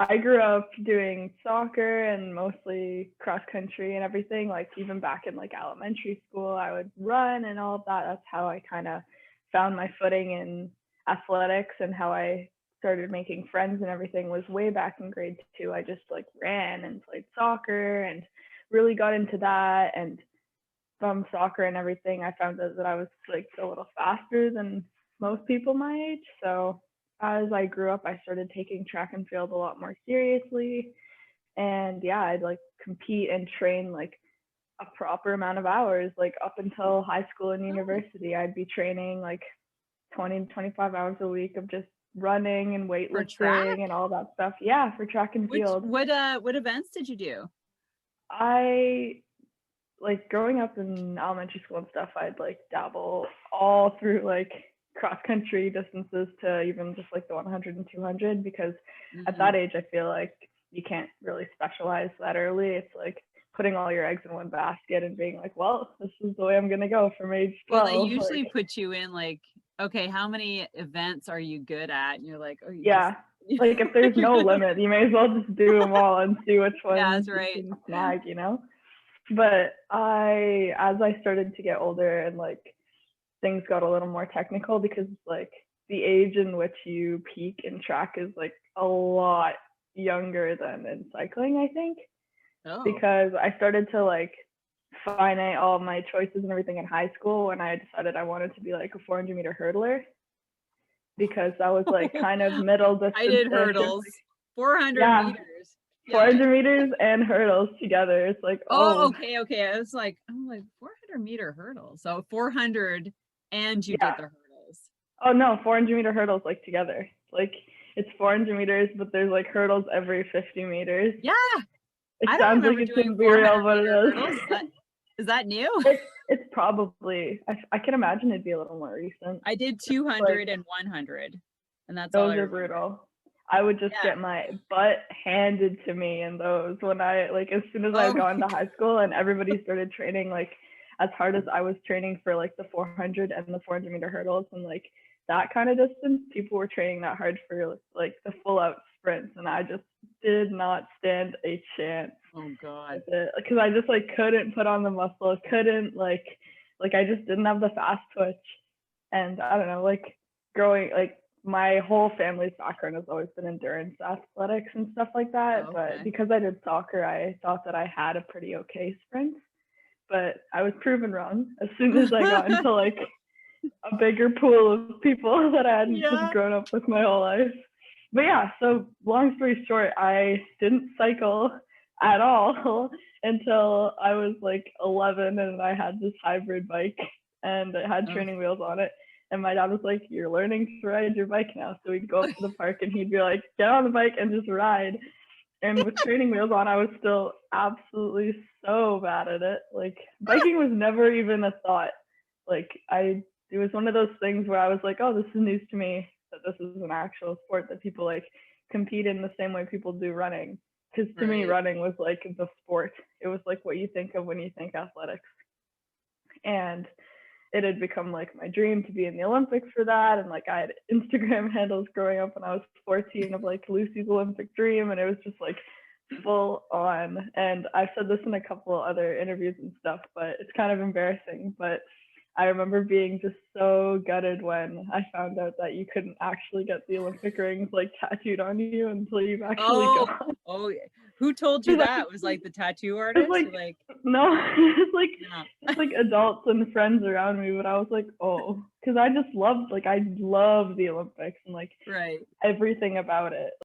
I grew up doing soccer and mostly cross country and everything. Like even back in like elementary school, I would run and all of that. That's how I kind of found my footing in athletics, and how I started making friends and everything was way back in grade two. I just like ran and played soccer and really got into that. And from soccer and everything, I found out that I was like a little faster than most people my age. So as I grew up, I started taking track and field a lot more seriously. And yeah, I'd like compete and train like a proper amount of hours, like up until high school and Oh, university. I'd be training like 20 to 25 hours a week of just running and for track? weightlifting and all that stuff. Yeah, for track and Which field. what events did you do? I like growing up in elementary school and stuff, I'd like dabble all through like cross country distances to even just like the 100 and 200, because at Hmm. that age, I feel like you can't really specialize that early. It's like putting all your eggs in one basket and being like, well, this is the way I'm going to go from age Well, they 12. usually Like, put you in like, okay, how many events are you good at? And you're like, oh, you just yeah, like if there's you're no gonna, limit, you may as well just do them all and see which yeah, ones that's you right. can snag. But as I started to get older and like things got a little more technical, because like the age in which you peak in track is like a lot younger than in cycling, I think, Oh, because I started to like finite all my choices and everything in high school when I decided I wanted to be like a 400-meter hurtler, because that was like kind of middle I distance did ish. It was like, hurdles, 400 yeah, meters. Yeah. 400 meters and hurdles together. It's like, Oh, oh, okay, okay. I'm like 400-meter hurdles. So 400 and you did yeah. the hurdles. Oh no, 400-meter hurdles like together. Like it's 400 meters, but there's like hurdles every 50 meters. Yeah, It I don't sounds like remember it doing shouldn't be real, 400 but meter it hurdles. is. Is that new? It's probably, I can imagine it'd be a little more recent. I did Like 200 and 100, and that's all those I are remember. brutal. I would just Yeah. get my butt handed to me in those when I like as soon as I Oh got my into high school and everybody started training like as hard as I was training for like the 400 and the 400-meter hurdles and like that kind of distance. People were training that hard for like the full out sprints, and I just did not stand a chance Oh God. with it because I just like couldn't put on the muscle, couldn't like I just didn't have the fast twitch. And I don't know, like growing like my whole family's background has always been endurance athletics and stuff like that. Oh, But okay. because I did soccer, I thought that I had a pretty okay sprint. But I was proven wrong as soon as I got into like a bigger pool of people that I hadn't just Yeah. grown up with my whole life. But yeah, so long story short, I didn't cycle at all until I was like 11, and I had this hybrid bike and it had Oh. training wheels on it. And my dad was like, "You're learning to ride your bike now." So we'd go up to the park and he'd be like, "Get on the bike and just ride." And with training wheels on, I was still absolutely so bad at it. Like biking was never even a thought. Like it was one of those things where I was like, oh, this is news to me that this is an actual sport that people like compete in the same way people do running. Because to me, Right. running was like the sport. It was like what you think of when you think athletics. And it had become like my dream to be in the Olympics for that. And like I had Instagram handles growing up when I was 14 of like Lucy's Olympic dream. And it was just like full on. And I've said this in a couple other interviews and stuff, but it's kind of embarrassing. But I remember being just so gutted when I found out that you couldn't actually get the Olympic rings like tattooed on you until you've actually Oh, gone. oh, yeah. Who told you Because that? Was like the tattoo it's artist? like You're like, no, it's like no. just like adults and friends around me, but I was like, oh, because I just loved like I love the Olympics and like Right. everything about it.